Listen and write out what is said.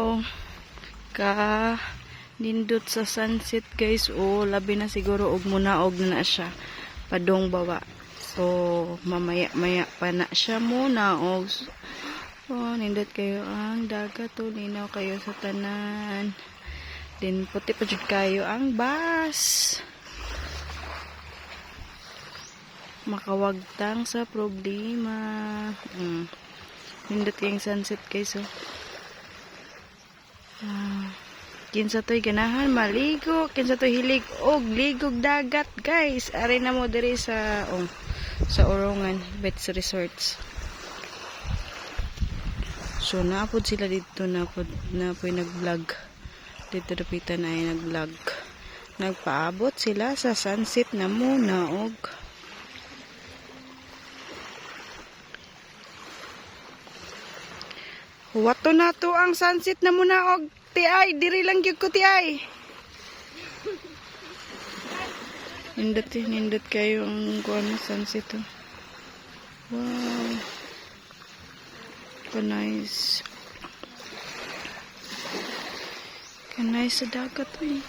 Wow. Ka nindot sa sunset guys. Oh, labi na siguro og munaog na siya. Padong bawa. So, mamaya-maya pa na siya muna. Oh, nindot kayo ang dagat. Oh, linaw kayo sa tanan. Then, puti pa jud kayo ang bus. Makawagtang sa problema. Nindot kayong sunset guys. Oh. Kinsa to'y ganahan maligo, kinsa to'y hilig og ligog dagat guys. Ari na mo diri sa sa Orongan Beach Resorts. So naapod sila dito, naapod nag-vlog dito, dapitan ay nag-vlog. Nagpaabot sila sa sunset na muna og wato na to ang sunset na muna og tiay, diri lang gyud ko tiay. Nindot kayo ang kuan sunset to. Wow. Kanais sa dagat eh.